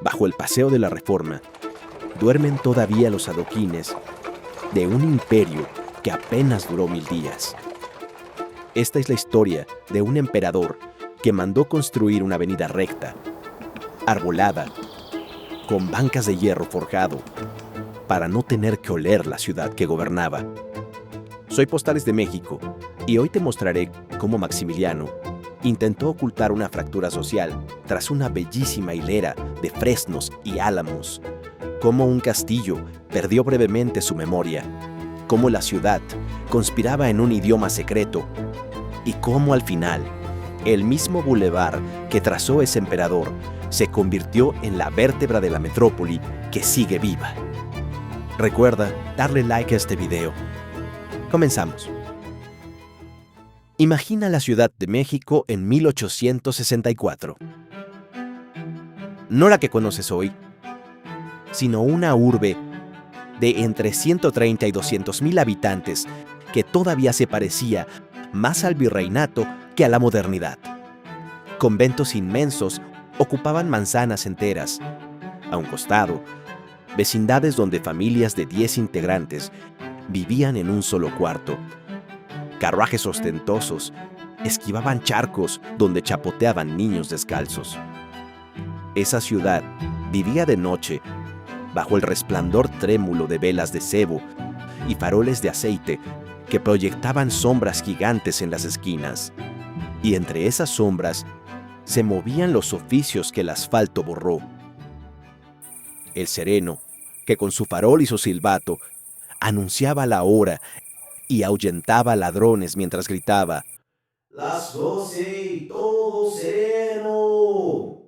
bajo el Paseo de la Reforma, duermen todavía los adoquines de un imperio que apenas duró 1000 días. Esta es la historia de un emperador que mandó construir una avenida recta, arbolada, con bancas de hierro forjado, para no tener que oler la ciudad que gobernaba. Soy Postales de México y hoy te mostraré cómo Maximiliano intentó ocultar una fractura social tras una bellísima hilera de fresnos y álamos, cómo un castillo perdió brevemente su memoria, cómo la ciudad conspiraba en un idioma secreto y cómo al final el mismo bulevar que trazó ese emperador se convirtió en la vértebra de la metrópoli que sigue viva. Recuerda darle like a este video. Comenzamos. Imagina la Ciudad de México en 1864. No la que conoces hoy, sino una urbe de entre 130 y 200,000 habitantes que todavía se parecía más al virreinato que a la modernidad. Conventos inmensos ocupaban manzanas enteras. A un costado, vecindades donde familias de 10 integrantes vivían en un solo cuarto. Carruajes ostentosos esquivaban charcos donde chapoteaban niños descalzos. Esa ciudad vivía de noche bajo el resplandor trémulo de velas de sebo y faroles de aceite que proyectaban sombras gigantes en las esquinas. Y entre esas sombras se movían los oficios que el asfalto borró. El sereno, que con su farol y su silbato anunciaba la hora y ahuyentaba ladrones mientras gritaba: Las 12 y todo sereno.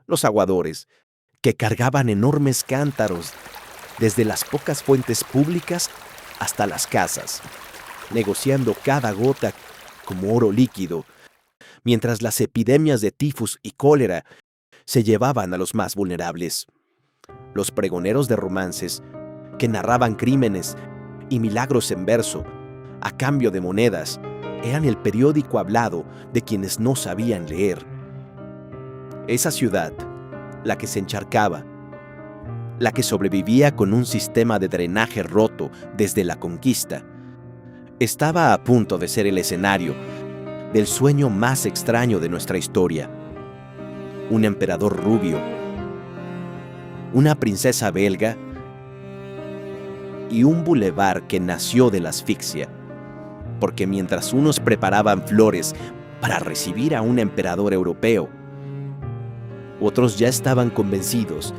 Los aguadores, que cargaban enormes cántaros desde las pocas fuentes públicas hasta las casas, negociando cada gota como oro líquido, mientras las epidemias de tifus y cólera se llevaban a los más vulnerables. Los pregoneros de romances, que narraban crímenes y milagros en verso, a cambio de monedas, eran el periódico hablado de quienes no sabían leer. Esa ciudad, la que se encharcaba, la que sobrevivía con un sistema de drenaje roto desde la conquista, estaba a punto de ser el escenario del sueño más extraño de nuestra historia. Un emperador rubio, una princesa belga y un bulevar que nació de la asfixia, porque mientras unos preparaban flores para recibir a un emperador europeo, otros ya estaban convencidos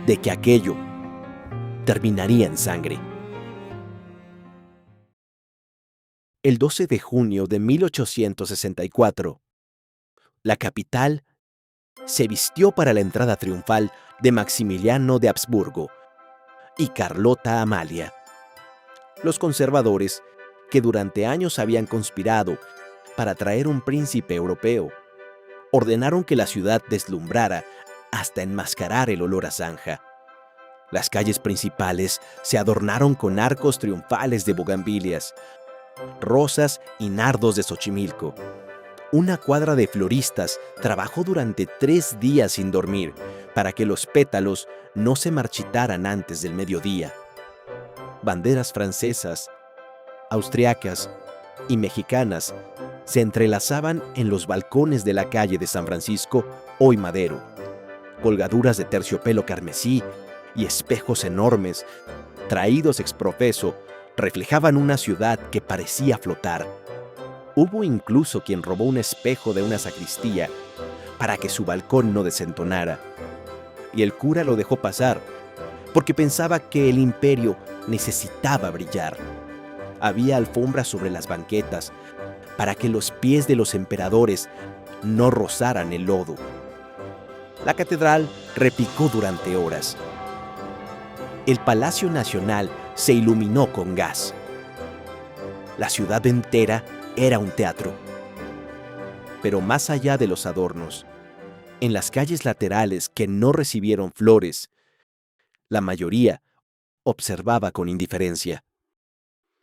de que aquello terminaría en sangre. El 12 de junio de 1864, la capital se vistió para la entrada triunfal de Maximiliano de Habsburgo y Carlota Amalia. Los conservadores, que durante años habían conspirado para traer un príncipe europeo, ordenaron que la ciudad deslumbrara hasta enmascarar el olor a zanja. Las calles principales se adornaron con arcos triunfales de bugambilias, rosas y nardos de Xochimilco. Una cuadra de floristas trabajó durante 3 días sin dormir para que los pétalos no se marchitaran antes del mediodía. Banderas francesas, austriacas y mexicanas se entrelazaban en los balcones de la calle de San Francisco, hoy Madero. Colgaduras de terciopelo carmesí y espejos enormes, traídos ex profeso, reflejaban una ciudad que parecía flotar. Hubo incluso quien robó un espejo de una sacristía para que su balcón no desentonara. Y el cura lo dejó pasar porque pensaba que el imperio necesitaba brillar. Había alfombras sobre las banquetas para que los pies de los emperadores no rozaran el lodo. La catedral repicó durante horas. El Palacio Nacional se iluminó con gas. La ciudad entera era un teatro. Pero más allá de los adornos, en las calles laterales que no recibieron flores, la mayoría observaba con indiferencia.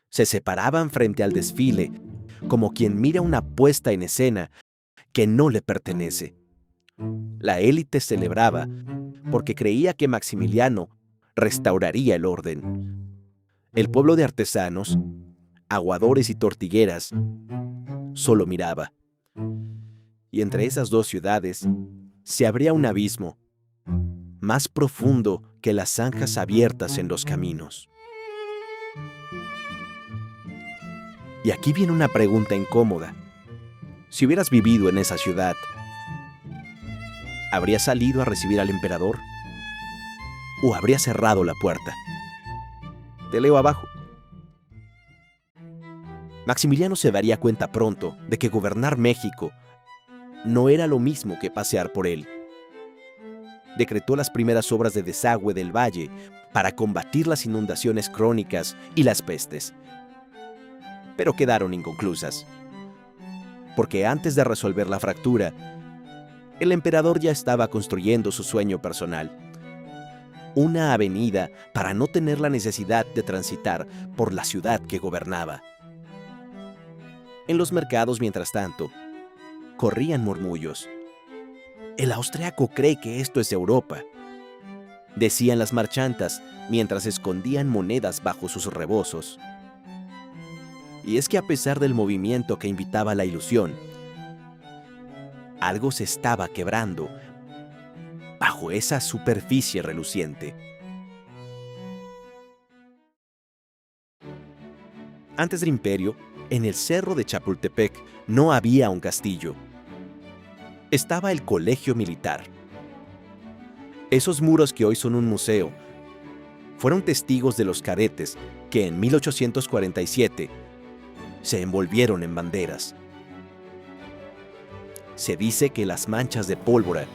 Se separaban frente al desfile, como quien mira una puesta en escena que no le pertenece. La élite celebraba porque creía que Maximiliano restauraría el orden. El pueblo de artesanos, aguadores y tortilleras solo miraba. Y entre esas dos ciudades se abría un abismo más profundo que las zanjas abiertas en los caminos. Y aquí viene una pregunta incómoda. Si hubieras vivido en esa ciudad, ¿habrías salido a recibir al emperador? ¿O habrías cerrado la puerta? Te leo abajo. Maximiliano se daría cuenta pronto de que gobernar México no era lo mismo que pasear por él. Decretó las primeras obras de desagüe del valle para combatir las inundaciones crónicas y las pestes. Pero quedaron inconclusas, porque antes de resolver la fractura, el emperador ya estaba construyendo su sueño personal. Una avenida para no tener la necesidad de transitar por la ciudad que gobernaba. En los mercados, mientras tanto, corrían murmullos. El austriaco cree que esto es Europa, decían las marchantas mientras escondían monedas bajo sus rebozos. Y es que a pesar del movimiento que invitaba a la ilusión, algo se estaba quebrando bajo esa superficie reluciente. Antes del imperio, en el cerro de Chapultepec no había un castillo. Estaba el colegio militar. Esos muros que hoy son un museo fueron testigos de los cadetes que en 1847 se envolvieron en banderas. Se dice que las manchas de pólvora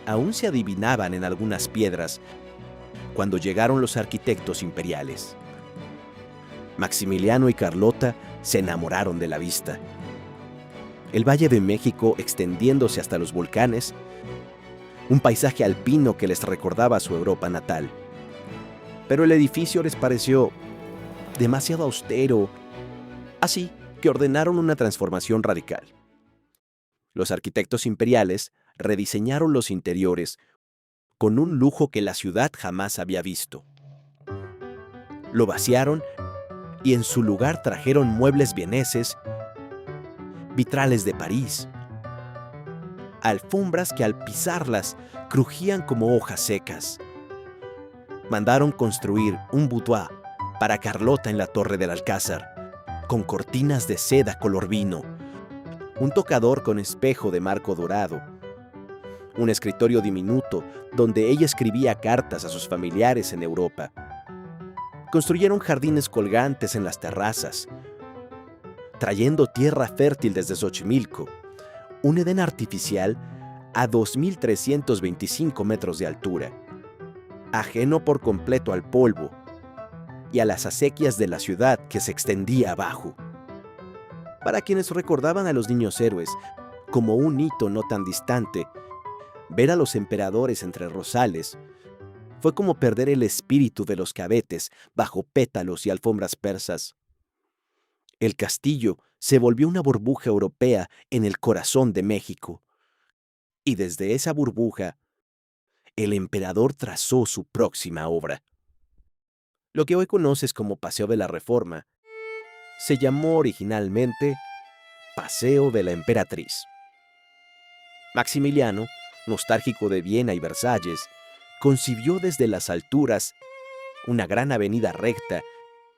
aún se adivinaban en algunas piedras cuando llegaron los arquitectos imperiales. Maximiliano y Carlota se enamoraron de la vista. El Valle de México extendiéndose hasta los volcanes, un paisaje alpino que les recordaba su Europa natal. Pero el edificio les pareció demasiado austero, así que ordenaron una transformación radical. Los arquitectos imperiales rediseñaron los interiores con un lujo que la ciudad jamás había visto. Lo vaciaron y en su lugar trajeron muebles vieneses, vitrales de París, alfombras que al pisarlas crujían como hojas secas. Mandaron construir un boudoir para Carlota en la torre del Alcázar, con cortinas de seda color vino, un tocador con espejo de marco dorado, un escritorio diminuto donde ella escribía cartas a sus familiares en Europa. Construyeron jardines colgantes en las terrazas, trayendo tierra fértil desde Xochimilco, un Edén artificial a 2.325 metros de altura, ajeno por completo al polvo y a las acequias de la ciudad que se extendía abajo. Para quienes recordaban a los niños héroes como un hito no tan distante, ver a los emperadores entre rosales fue como perder el espíritu de los cadetes bajo pétalos y alfombras persas. El castillo se volvió una burbuja europea en el corazón de México. Y desde esa burbuja, el emperador trazó su próxima obra. Lo que hoy conoces como Paseo de la Reforma se llamó originalmente Paseo de la Emperatriz. Maximiliano, nostálgico de Viena y Versalles, concibió desde las alturas una gran avenida recta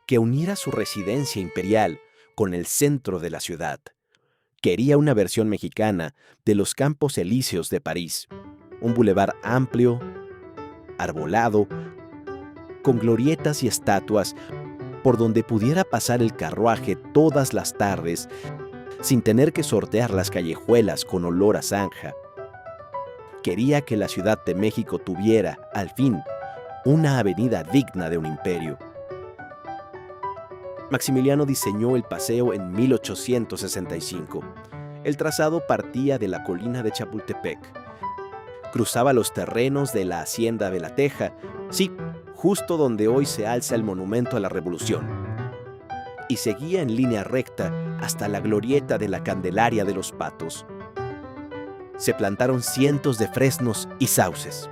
que uniera su residencia imperial con el centro de la ciudad. Quería una versión mexicana de los Campos Elíseos de París, un bulevar amplio, arbolado, con glorietas y estatuas por donde pudiera pasar el carruaje todas las tardes sin tener que sortear las callejuelas con olor a zanja. Quería que la Ciudad de México tuviera, al fin, una avenida digna de un imperio. Maximiliano diseñó el paseo en 1865. El trazado partía de la colina de Chapultepec. Cruzaba los terrenos de la Hacienda de la Teja, sí, justo donde hoy se alza el Monumento a la Revolución, y seguía en línea recta hasta la glorieta de la Candelaria de los Patos. Se plantaron cientos de fresnos y sauces.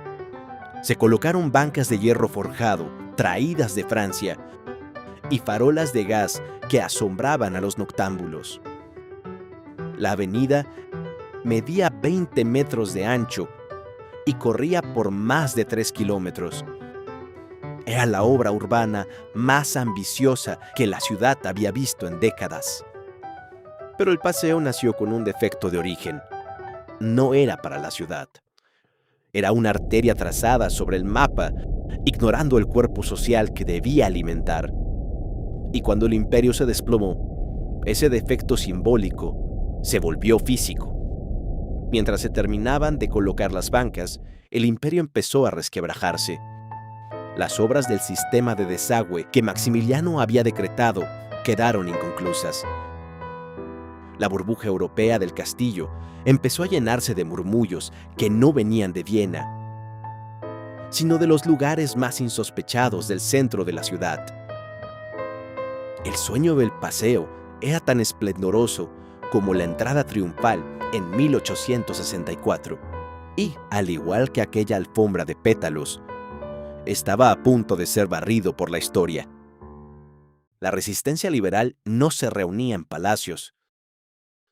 Se colocaron bancas de hierro forjado, traídas de Francia, y farolas de gas que asombraban a los noctámbulos. La avenida medía 20 metros de ancho y corría por más de 3 kilómetros. Era la obra urbana más ambiciosa que la ciudad había visto en décadas. Pero el paseo nació con un defecto de origen. No era para la ciudad. Era una arteria trazada sobre el mapa, ignorando el cuerpo social que debía alimentar. Y cuando el imperio se desplomó, ese defecto simbólico se volvió físico. Mientras se terminaban de colocar las bancas, el imperio empezó a resquebrajarse. Las obras del sistema de desagüe que Maximiliano había decretado quedaron inconclusas. La burbuja europea del castillo empezó a llenarse de murmullos que no venían de Viena, sino de los lugares más insospechados del centro de la ciudad. El sueño del paseo era tan esplendoroso como la entrada triunfal en 1864, y, al igual que aquella alfombra de pétalos, estaba a punto de ser barrido por la historia. La resistencia liberal no se reunía en palacios,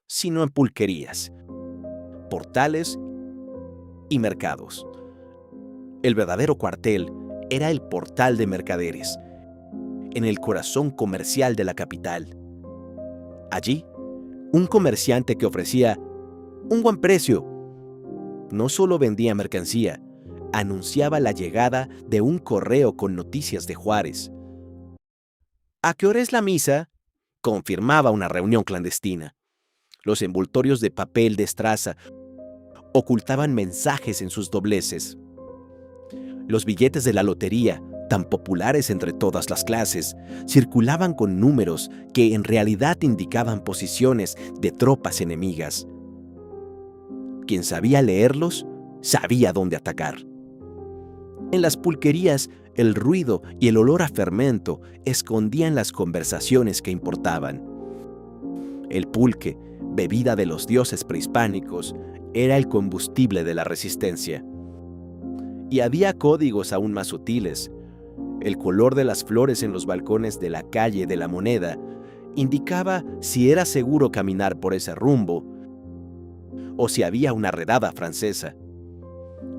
sino en pulquerías, portales y mercados. El verdadero cuartel era el portal de mercaderes, en el corazón comercial de la capital. Allí, un comerciante que ofrecía un buen precio no solo vendía mercancía, anunciaba la llegada de un correo con noticias de Juárez. ¿A qué hora es la misa?, confirmaba una reunión clandestina. Los envoltorios de papel de estraza ocultaban mensajes en sus dobleces. Los billetes de la lotería, tan populares entre todas las clases, circulaban con números que en realidad indicaban posiciones de tropas enemigas. Quien sabía leerlos, sabía dónde atacar. En las pulquerías, el ruido y el olor a fermento escondían las conversaciones que importaban. El pulque, bebida de los dioses prehispánicos, era el combustible de la resistencia. Y había códigos aún más sutiles. El color de las flores en los balcones de la calle de la Moneda indicaba si era seguro caminar por ese rumbo o si había una redada francesa.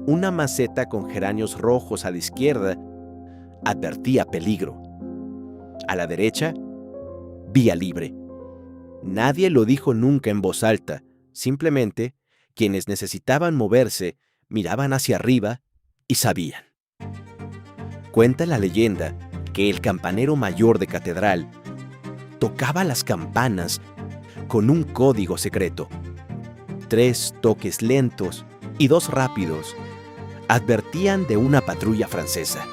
Una maceta con geranios rojos a la izquierda advertía peligro. A la derecha, vía libre. Nadie lo dijo nunca en voz alta, simplemente quienes necesitaban moverse miraban hacia arriba y sabían. Cuenta la leyenda que el campanero mayor de catedral tocaba las campanas con un código secreto. 3 toques lentos y 2 rápidos advertían de una patrulla francesa.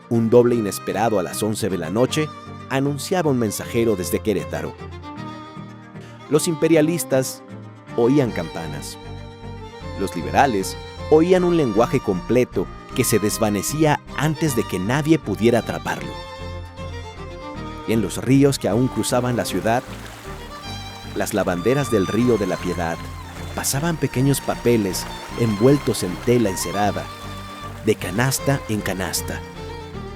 Un doble inesperado a las 11 de la noche anunciaba un mensajero desde Querétaro. Los imperialistas oían campanas. Los liberales oían un lenguaje completo que se desvanecía antes de que nadie pudiera atraparlo. Y en los ríos que aún cruzaban la ciudad, las lavanderas del río de la Piedad pasaban pequeños papeles envueltos en tela encerada, de canasta en canasta,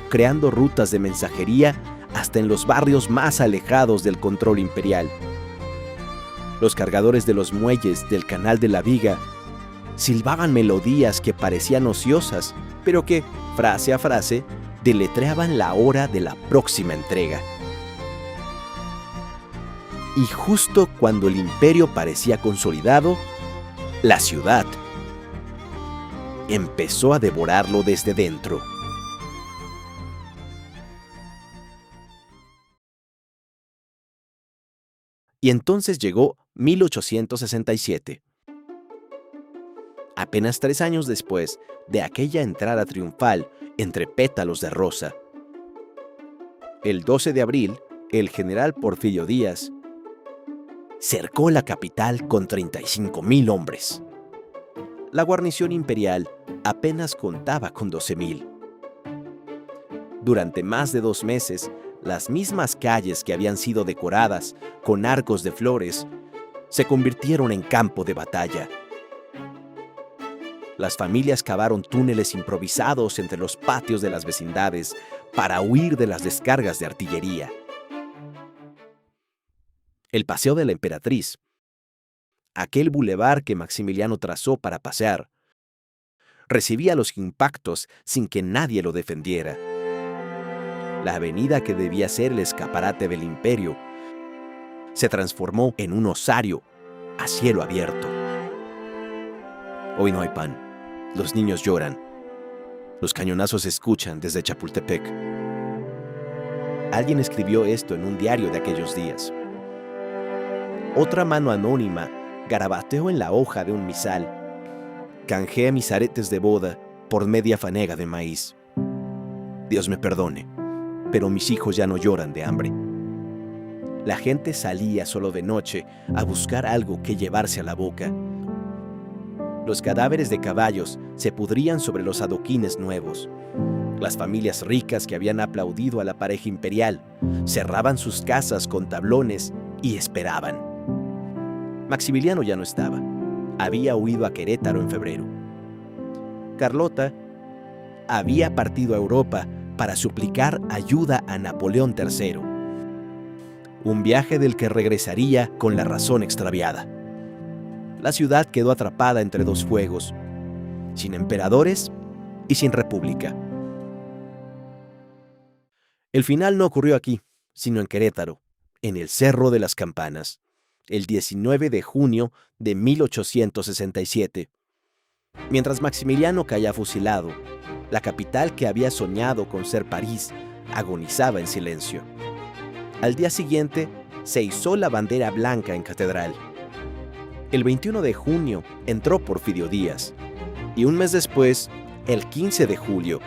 creando rutas de mensajería hasta en los barrios más alejados del control imperial. Los cargadores de los muelles del Canal de la Viga silbaban melodías que parecían ociosas, pero que, frase a frase, deletreaban la hora de la próxima entrega. Y justo cuando el imperio parecía consolidado, la ciudad empezó a devorarlo desde dentro. Y entonces llegó 1867. Apenas 3 años después de aquella entrada triunfal entre pétalos de rosa. El 12 de abril, el general Porfirio Díaz cercó la capital con 35,000 hombres. La guarnición imperial apenas contaba con 12,000. Durante más de 2 meses, las mismas calles que habían sido decoradas con arcos de flores se convirtieron en campo de batalla. Las familias cavaron túneles improvisados entre los patios de las vecindades para huir de las descargas de artillería. El Paseo de la Emperatriz, aquel bulevar que Maximiliano trazó para pasear, recibía los impactos sin que nadie lo defendiera. La avenida que debía ser el escaparate del imperio se transformó en un osario a cielo abierto. Hoy no hay pan, los niños lloran, los cañonazos se escuchan desde Chapultepec. Alguien escribió esto en un diario de aquellos días. Otra mano anónima garabateó en la hoja de un misal: canjeé mis aretes de boda por media fanega de maíz. Dios me perdone, pero mis hijos ya no lloran de hambre. La gente salía solo de noche a buscar algo que llevarse a la boca. Los cadáveres de caballos se pudrían sobre los adoquines nuevos. Las familias ricas que habían aplaudido a la pareja imperial cerraban sus casas con tablones y esperaban. Maximiliano ya no estaba. Había huido a Querétaro en febrero. Carlota había partido a Europa para suplicar ayuda a Napoleón III. Un viaje del que regresaría con la razón extraviada. La ciudad quedó atrapada entre dos fuegos, sin emperadores y sin república. El final no ocurrió aquí, sino en Querétaro, en el Cerro de las Campanas, el 19 de junio de 1867. Mientras Maximiliano caía fusilado, la capital que había soñado con ser París agonizaba en silencio. Al día siguiente, se izó la bandera blanca en Catedral. El 21 de junio entró Porfirio Díaz, y un mes después, el 15 de julio,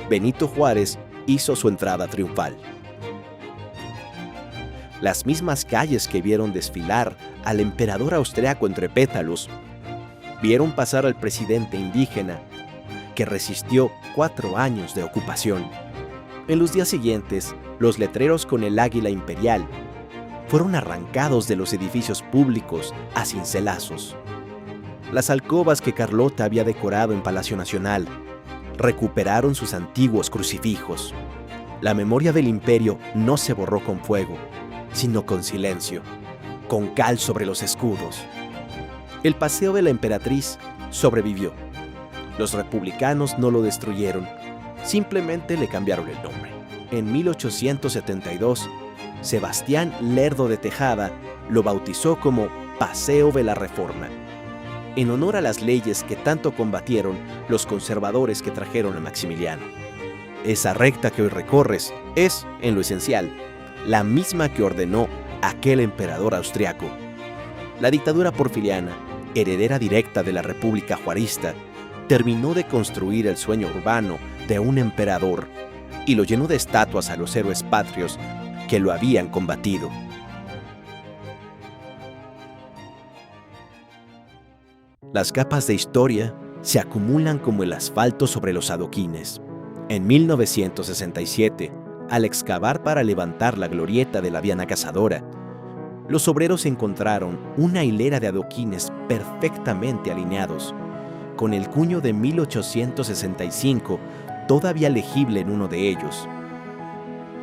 Benito Juárez hizo su entrada triunfal. Las mismas calles que vieron desfilar al emperador austriaco entre pétalos, vieron pasar al presidente indígena que resistió 4 años de ocupación. En los días siguientes, los letreros con el águila imperial fueron arrancados de los edificios públicos a cincelazos. Las alcobas que Carlota había decorado en Palacio Nacional recuperaron sus antiguos crucifijos. La memoria del imperio no se borró con fuego, sino con silencio, con cal sobre los escudos. El Paseo de la Emperatriz sobrevivió. Los republicanos no lo destruyeron, simplemente le cambiaron el nombre. En 1872, Sebastián Lerdo de Tejada lo bautizó como Paseo de la Reforma, en honor a las leyes que tanto combatieron los conservadores que trajeron a Maximiliano. Esa recta que hoy recorres es, en lo esencial, la misma que ordenó aquel emperador austriaco. La dictadura porfiriana, heredera directa de la República Juarista, terminó de construir el sueño urbano de un emperador y lo llenó de estatuas a los héroes patrios que lo habían combatido. Las capas de historia se acumulan como el asfalto sobre los adoquines. En 1967, al excavar para levantar la glorieta de la Diana Cazadora, los obreros encontraron una hilera de adoquines perfectamente alineados, con el cuño de 1865 todavía legible en uno de ellos.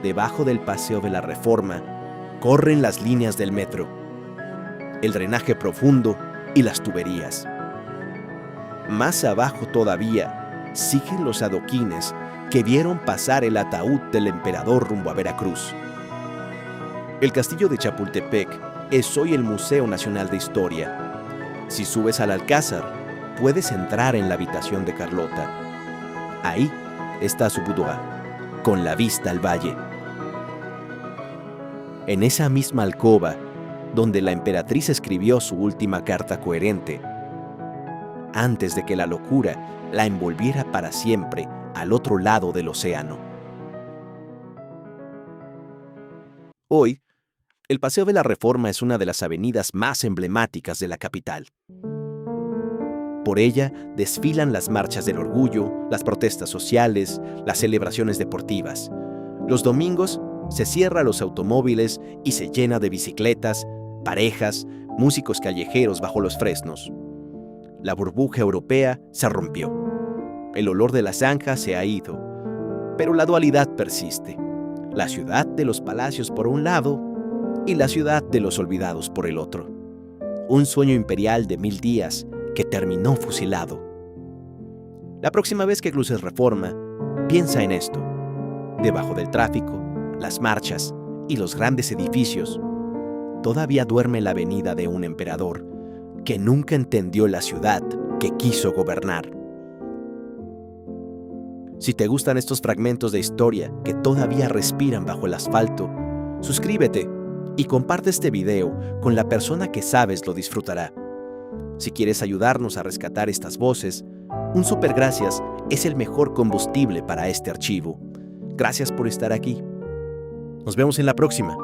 Debajo del Paseo de la Reforma corren las líneas del metro, el drenaje profundo y las tuberías. Más abajo todavía siguen los adoquines que vieron pasar el ataúd del emperador rumbo a Veracruz. El castillo de Chapultepec es hoy el Museo Nacional de Historia. Si subes al Alcázar, puedes entrar en la habitación de Carlota. Ahí está su boudoir, con la vista al valle. En esa misma alcoba, donde la emperatriz escribió su última carta coherente, antes de que la locura la envolviera para siempre al otro lado del océano. Hoy, el Paseo de la Reforma es una de las avenidas más emblemáticas de la capital. Por ella desfilan las marchas del orgullo, las protestas sociales, las celebraciones deportivas. Los domingos se cierra los automóviles y se llena de bicicletas, parejas, músicos callejeros bajo los fresnos. La burbuja europea se rompió. El olor de la zanja se ha ido, pero la dualidad persiste. La ciudad de los palacios por un lado y la ciudad de los olvidados por el otro. Un sueño imperial de 1000 días que terminó fusilado. La próxima vez que cruces Reforma, piensa en esto. Debajo del tráfico, las marchas y los grandes edificios, todavía duerme la avenida de un emperador que nunca entendió la ciudad que quiso gobernar. Si te gustan estos fragmentos de historia que todavía respiran bajo el asfalto, suscríbete y comparte este video con la persona que sabes lo disfrutará. Si quieres ayudarnos a rescatar estas voces, un super gracias es el mejor combustible para este archivo. Gracias por estar aquí. Nos vemos en la próxima.